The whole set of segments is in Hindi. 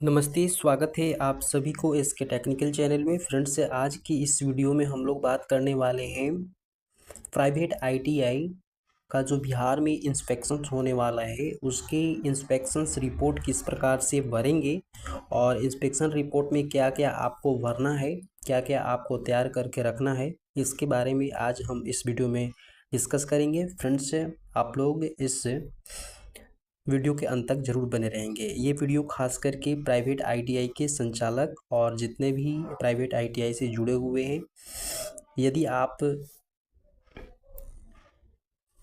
नमस्ते, स्वागत है आप सभी को इसके टेक्निकल चैनल में। फ्रेंड्स, आज की इस वीडियो में हम लोग बात करने वाले हैं प्राइवेट आईटीआई का जो बिहार में इंस्पेक्शंस होने वाला है उसके इंस्पेक्शंस रिपोर्ट किस प्रकार से भरेंगे और इंस्पेक्शन रिपोर्ट में क्या क्या आपको भरना है, क्या क्या आपको तैयार करके रखना है, इसके बारे में आज हम इस वीडियो में डिस्कस करेंगे। फ्रेंड्स, आप लोग इस वीडियो के अंत तक जरूर बने रहेंगे। ये वीडियो खास करके प्राइवेट आईटीआई के संचालक और जितने भी प्राइवेट आईटीआई से जुड़े हुए हैं, यदि आप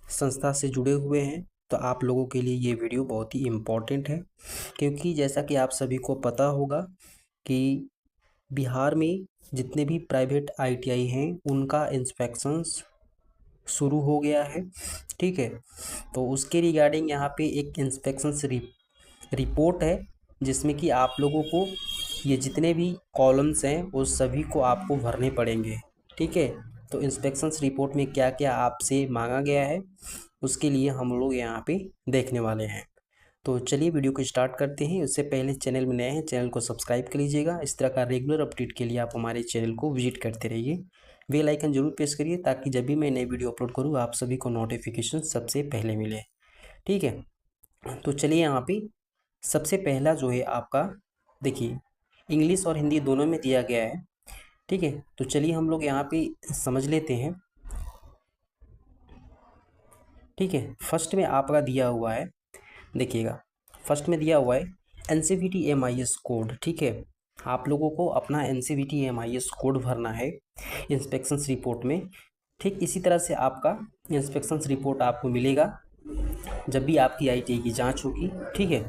संस्था से जुड़े हुए हैं तो आप लोगों के लिए ये वीडियो बहुत ही इम्पोर्टेंट है, क्योंकि जैसा कि आप सभी को पता होगा कि बिहार में जितने भी प्राइवेट आईटीआई हैं उनका इंस्पेक्शंस शुरू हो गया है। ठीक है, तो उसके रिगार्डिंग यहाँ पे एक इंस्पेक्शंस रिपोर्ट है जिसमें कि आप लोगों को ये जितने भी कॉलम्स हैं वो सभी को आपको भरने पड़ेंगे। ठीक है, तो इंस्पेक्शंस रिपोर्ट में क्या क्या आपसे मांगा गया है उसके लिए हम लोग यहाँ पे देखने वाले हैं। तो चलिए वीडियो को स्टार्ट करते हैं। उससे पहले चैनल में नए हैं, चैनल को सब्सक्राइब कर लीजिएगा। इस तरह का रेगुलर अपडेट के लिए आप हमारे चैनल को विजिट करते रहिए। बेल आइकन जरूर प्रेस करिए ताकि जब भी मैं नई वीडियो अपलोड करूँ आप सभी को नोटिफिकेशन सबसे पहले मिले। ठीक है, तो चलिए यहाँ पे सबसे पहला जो है आपका, देखिए इंग्लिश और हिंदी दोनों में दिया गया है। ठीक है, तो चलिए हम लोग यहाँ पे समझ लेते हैं। ठीक है, फर्स्ट में आपका दिया हुआ है, देखिएगा फर्स्ट में दिया हुआ है NCVT MIS कोड। ठीक है, आप लोगों को अपना NCVT MIS कोड भरना है इंस्पेक्शंस रिपोर्ट में। ठीक इसी तरह से आपका इंस्पेक्शंस रिपोर्ट आपको मिलेगा जब भी आपकी ITI की जांच होगी। ठीक है,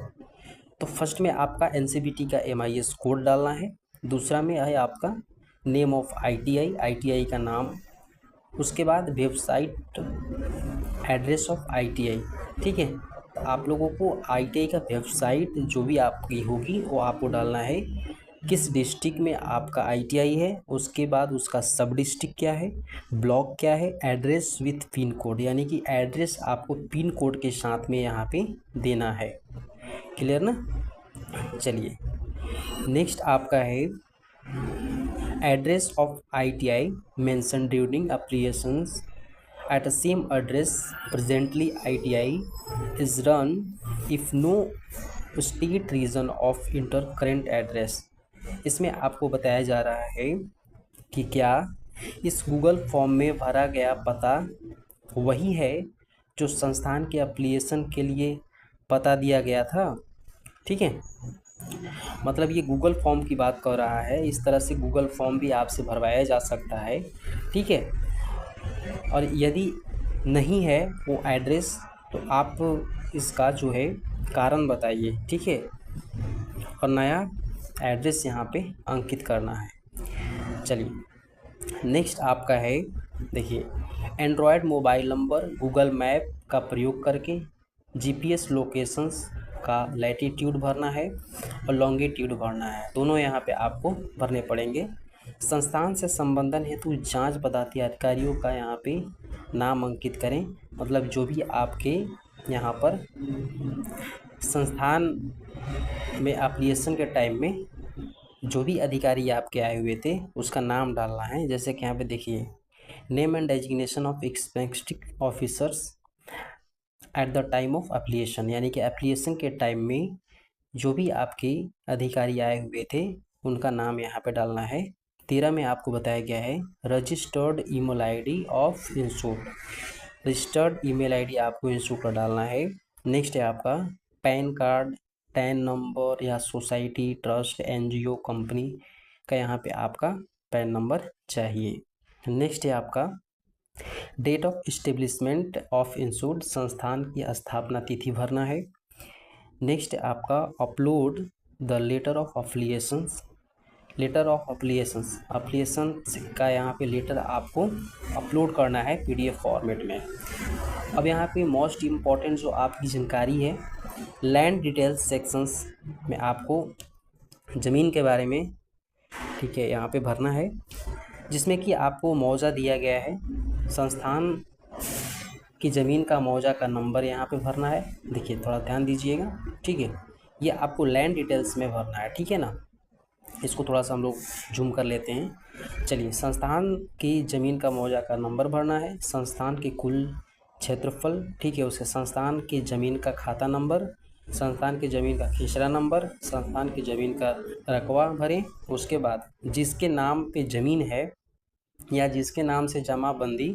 तो फर्स्ट में आपका NCVT का MIS कोड डालना है। दूसरा में है आपका नेम ऑफ ITI का नाम। उसके बाद वेबसाइट एड्रेस ऑफ ITI। ठीक है, तो आप लोगों को ITI का वेबसाइट जो भी आपकी होगी वो आपको डालना है, किस डिस्ट्रिक्ट में आपका ITI है, उसके बाद उसका सब डिस्ट्रिक्ट क्या है, ब्लॉक क्या है, एड्रेस विथ पिन कोड, यानी कि एड्रेस आपको पिन कोड के साथ में यहाँ पे देना है। क्लियर ना? चलिए नेक्स्ट आपका है address of ITI mention during applications at the same address presently ITI is run if no state region of inter current address। इसमें आपको बताया जा रहा है कि क्या इस गूगल फॉर्म में भरा गया पता वही है जो संस्थान के एप्लीकेशन के लिए पता दिया गया था। ठीक है, मतलब ये गूगल फॉर्म की बात कर रहा है। इस तरह से गूगल फॉर्म भी आपसे भरवाया जा सकता है। ठीक है, और यदि नहीं है वो एड्रेस तो आप इसका जो है कारण बताइए। ठीक है, और नया एड्रेस यहाँ पे अंकित करना है। चलिए नेक्स्ट आपका है, देखिए Android mobile number Google map का प्रयोग करके GPS लोकेशंस का लैटिट्यूड भरना है और लॉन्गिट्यूड भरना है। दोनों यहाँ पे आपको भरने पड़ेंगे। संस्थान से संबंधन हेतु जांच पदाधिकारी अधिकारियों का यहाँ पे नाम अंकित करें, मतलब जो भी आपके यहाँ पर संस्थान में एप्लीकेशन के टाइम में जो भी अधिकारी आपके आए हुए थे उसका नाम डालना है। जैसे कि यहाँ पे देखिए name and designation of inspecting officers at the time of application, यानी कि एप्लीकेशन के टाइम में जो भी आपके अधिकारी आए हुए थे उनका नाम यहाँ पे डालना है। 13 में आपको बताया गया है registered email ID of institute, registered email ID आपको इंस्टीट्यूट का डालना है। नेक्स्ट है आपका पैन कार्ड, पैन नंबर या सोसाइटी, ट्रस्ट, NGO, कंपनी का यहाँ पे आपका पैन नंबर चाहिए। नेक्स्ट है आपका date of establishment of institute, संस्थान की स्थापना तिथि भरना है। नेक्स्ट आपका upload the letter of affiliations, letter of application का यहाँ पे लेटर आपको अपलोड करना है PDF फॉर्मेट में। अब यहाँ पे मोस्ट इम्पॉर्टेंट जो आपकी जानकारी है, लैंड डिटेल्स सेक्शंस में आपको ज़मीन के बारे में, ठीक है, यहाँ पे भरना है, जिसमें कि आपको मौजा दिया गया है, संस्थान की ज़मीन का मौजा का नंबर यहाँ पे भरना है। देखिए थोड़ा ध्यान दीजिएगा। ठीक है, ये आपको लैंड डिटेल्स में भरना है, ठीक है ना। इसको थोड़ा सा हम लोग जूम कर लेते हैं। चलिए, संस्थान की ज़मीन का मुआवजा का नंबर भरना है, संस्थान के कुल क्षेत्रफल, ठीक है, उसके संस्थान की ज़मीन का खाता नंबर, संस्थान की ज़मीन का खेसरा नंबर, संस्थान की ज़मीन का रकबा भरें। उसके बाद जिसके नाम पे ज़मीन है या जिसके नाम से जमाबंदी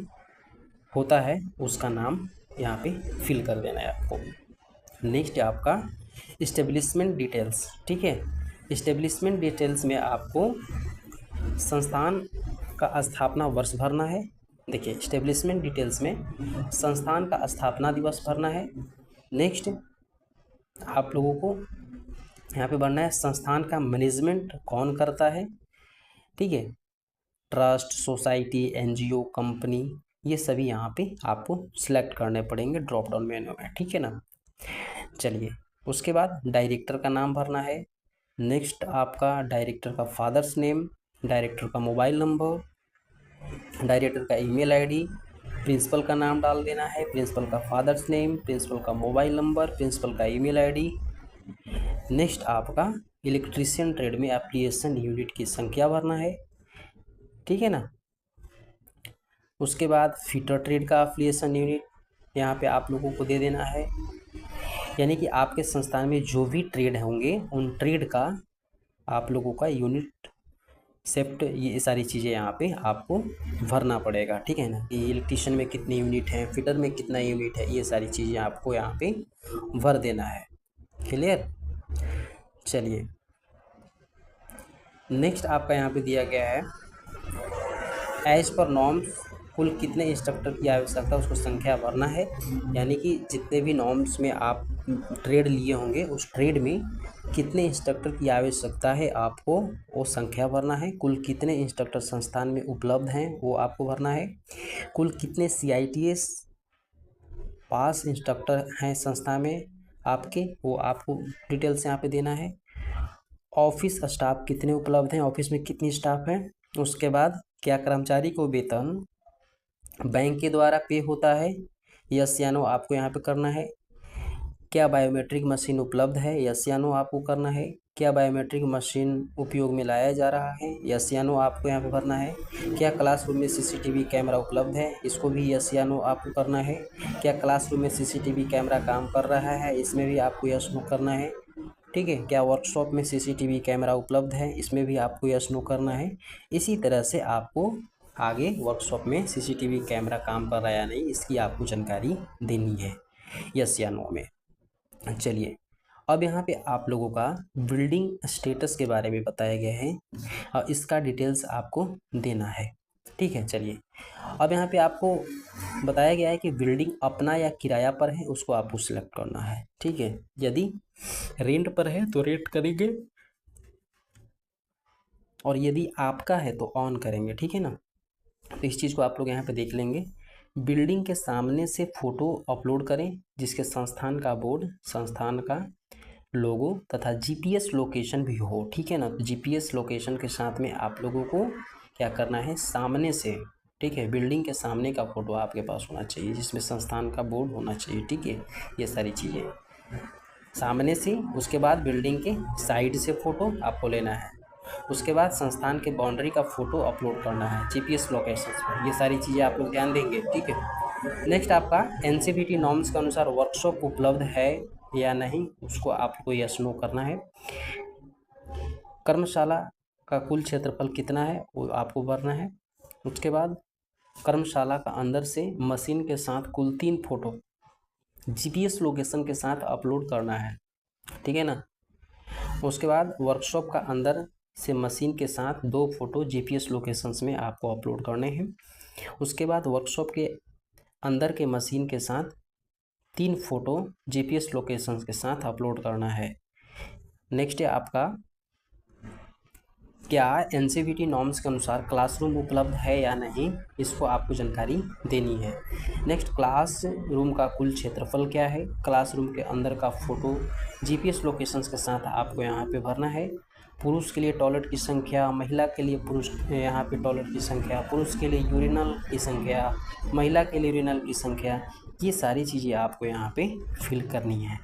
होता है उसका नाम यहाँ पे फिल कर देना है आपको। नेक्स्ट है आपका इस्टेब्लिशमेंट डिटेल्स, ठीक है। इस्टेब्लिशमेंट डिटेल्स में आपको संस्थान का स्थापना वर्ष भरना है। देखिए, इस्टेब्लिशमेंट डिटेल्स में संस्थान का स्थापना दिवस भरना है। नेक्स्ट आप लोगों को यहाँ पे भरना है संस्थान का मैनेजमेंट कौन करता है, ठीक है। ट्रस्ट, सोसाइटी, एनजीओ, कंपनी, ये सभी यहाँ पे आपको सिलेक्ट करने पड़ेंगे ड्रॉप डाउन मेन्यू में, ठीक है ना। चलिए, उसके बाद डायरेक्टर का नाम भरना है। नेक्स्ट आपका डायरेक्टर का फादर्स नेम, डायरेक्टर का मोबाइल नंबर, डायरेक्टर का ईमेल आईडी, प्रिंसिपल का नाम डाल देना है, प्रिंसिपल का फादर्स नेम, प्रिंसिपल का मोबाइल नंबर, प्रिंसिपल का ईमेल आईडी। नेक्स्ट आपका इलेक्ट्रीशियन ट्रेड में एप्लीकेशन यूनिट की संख्या भरना है, ठीक है ना। उसके बाद फिटर ट्रेड का एप्लीकेशन यूनिट यहाँ पे आप लोगों को दे देना है, यानी कि आपके संस्थान में जो भी ट्रेड होंगे उन ट्रेड का आप लोगों का यूनिट सेफ्ट, ये सारी चीज़ें यहाँ पे आपको भरना पड़ेगा, ठीक है ना। कि इलेक्ट्रीशियन में कितने यूनिट हैं, फिटर में कितना यूनिट है, ये सारी चीज़ें आपको यहाँ पे भर देना है। क्लियर। चलिए, नेक्स्ट आपका यहाँ पे दिया गया है एज पर नॉर्म्स कुल कितने इंस्ट्रक्टर की आवश्यकता, उसको संख्या भरना है। यानी कि जितने भी नॉर्म्स में आप ट्रेड लिए होंगे उस ट्रेड में कितने इंस्ट्रक्टर की आवश्यकता है आपको वो संख्या भरना है। कुल कितने इंस्ट्रक्टर संस्थान में उपलब्ध हैं वो आपको भरना है। कुल कितने CITS पास इंस्ट्रक्टर हैं संस्था में आपके, वो आपको डिटेल्स यहाँ पे देना है। ऑफिस स्टाफ कितने उपलब्ध हैं, ऑफिस में कितनी स्टाफ है। उसके बाद क्या कर्मचारी को वेतन बैंक के द्वारा पे होता है, यस या नो आपको यहाँ पे करना है। क्या बायोमेट्रिक मशीन उपलब्ध है, यस या नो आपको करना है। क्या बायोमेट्रिक मशीन उपयोग में लाया जा रहा है, यस या नो आपको यहाँ पे भरना है। क्या क्लासरूम में CCTV कैमरा उपलब्ध है, इसको भी यस या नो आपको करना है। क्या क्लासरूम में CCTV कैमरा काम कर रहा है, इसमें भी आपको यस नो करना है, ठीक है। क्या वर्कशॉप में CCTV कैमरा उपलब्ध है, इसमें भी आपको यस नो करना है। इसी तरह से आपको आगे वर्कशॉप में CCTV कैमरा काम कर रहा है या नहीं, इसकी आपको जानकारी देनी है यस या नो में। चलिए, अब यहाँ पे आप लोगों का बिल्डिंग स्टेटस के बारे में बताया गया है और इसका डिटेल्स आपको देना है, ठीक है। चलिए, अब यहाँ पे आपको बताया गया है कि बिल्डिंग अपना या किराया पर है, उसको आपको सिलेक्ट करना है, ठीक है। यदि रेंट पर है तो रेंट करेंगे और यदि आपका है तो ऑन करेंगे, ठीक है ना। तो इस चीज़ को आप लोग यहाँ पे देख लेंगे। बिल्डिंग के सामने से फ़ोटो अपलोड करें जिसके संस्थान का बोर्ड, संस्थान का लोगो तथा GPS लोकेशन भी हो, ठीक है ना। तो GPS लोकेशन के साथ में आप लोगों को क्या करना है, सामने से, ठीक है, बिल्डिंग के सामने का फ़ोटो आपके पास होना चाहिए जिसमें संस्थान का बोर्ड होना चाहिए, ठीक है। ये सारी चीज़ें सामने से, उसके बाद बिल्डिंग के साइड से फ़ोटो आपको लेना है। उसके बाद संस्थान के बाउंड्री का फ़ोटो अपलोड करना है GPS लोकेशंस पर। ये सारी चीज़ें आप लोग ध्यान देंगे, ठीक है। नेक्स्ट आपका NCVT नॉर्म्स के अनुसार वर्कशॉप उपलब्ध है या नहीं, उसको आपको यस नो करना है। कर्मशाला का कुल क्षेत्रफल कितना है वो आपको भरना है। उसके बाद कर्मशाला का अंदर से मशीन के साथ कुल 3 फोटो GPS लोकेशन के साथ अपलोड करना है, ठीक है ना। उसके बाद वर्कशॉप का अंदर से मशीन के साथ 2 फोटो GPS लोकेशंस में आपको अपलोड करने हैं। उसके बाद वर्कशॉप के अंदर के मशीन के साथ 3 फोटो GPS लोकेशंस के साथ अपलोड करना है। नेक्स्ट है आपका क्या NCVT नॉर्म्स के अनुसार क्लासरूम उपलब्ध है या नहीं, इसको आपको जानकारी देनी है। नेक्स्ट, क्लास रूम का कुल क्षेत्रफल क्या है, क्लासरूम के अंदर का फ़ोटो GPS लोकेशंस के साथ आपको यहाँ पे भरना है। पुरुष के लिए टॉयलेट की संख्या, महिला के लिए पुरुष यहाँ पे टॉयलेट की संख्या, पुरुष के लिए यूरिनल की संख्या, महिला के लिए यूरिनल की संख्या, ये सारी चीज़ें आपको यहाँ पे फिल करनी है।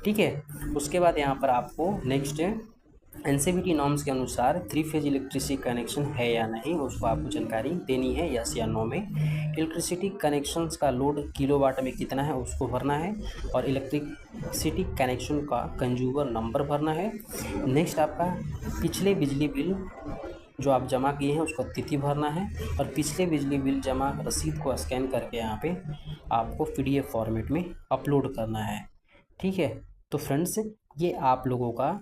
ठीक है। उसके बाद यहाँ पर आपको नेक्स्ट एनसीवीटी नॉर्म्स के अनुसार 3 फेज इलेक्ट्रिसिटी कनेक्शन है या नहीं, उसको आपको जानकारी देनी है, यस या नो में। इलेक्ट्रिसिटी कनेक्शंस का लोड किलोवाट में कितना है उसको भरना है, और इलेक्ट्रिसिटी कनेक्शन का कंज्यूमर नंबर भरना है। नेक्स्ट आपका पिछले बिजली बिल जो आप जमा किए हैं उसको तिथि भरना है, और पिछले बिजली बिल जमा रसीद को स्कैन करके यहाँ पे आपको PDF फॉर्मेट में अपलोड करना है। ठीक है। तो फ्रेंड्स, ये आप लोगों का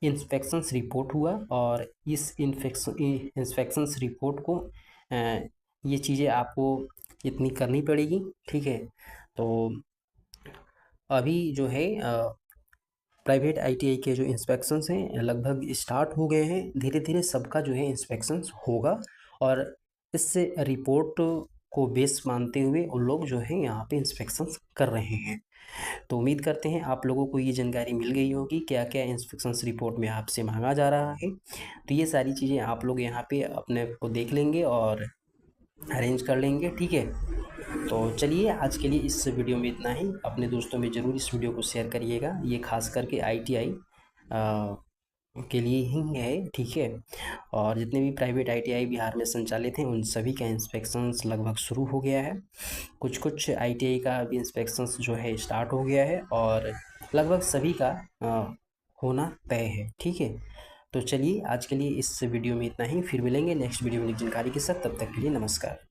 इंस्पेक्शंस रिपोर्ट हुआ, और इस इंस्पेक्शंस रिपोर्ट को ये चीज़ें आपको इतनी करनी पड़ेगी। ठीक है। तो अभी जो है प्राइवेट ITI के जो इंस्पेक्शंस हैं लगभग स्टार्ट हो गए हैं। धीरे धीरे सबका जो है इंस्पेक्शंस होगा, और इस रिपोर्ट को बेस मानते हुए उन लोग जो है यहाँ पे इंस्पेक्शंस कर रहे हैं। तो उम्मीद करते हैं आप लोगों को ये जानकारी मिल गई होगी क्या क्या इंस्पेक्शंस रिपोर्ट में आपसे मांगा जा रहा है। तो ये सारी चीज़ें आप लोग यहाँ पे अपने को देख लेंगे और अरेंज कर लेंगे। ठीक है। तो चलिए आज के लिए इस वीडियो में इतना ही। अपने दोस्तों में ज़रूर इस वीडियो को शेयर करिएगा, ये खास करके ITI के लिए ही है। ठीक है। और जितने भी प्राइवेट ITI बिहार में संचालित हैं उन सभी का इंस्पेक्शंस लगभग शुरू हो गया है। कुछ ITI का भी इंस्पेक्शंस जो है स्टार्ट हो गया है, और लगभग सभी का होना तय है। ठीक है। तो चलिए आज के लिए इस वीडियो में इतना ही, फिर मिलेंगे नेक्स्ट वीडियो में नई जानकारी के साथ। तब तक के लिए नमस्कार।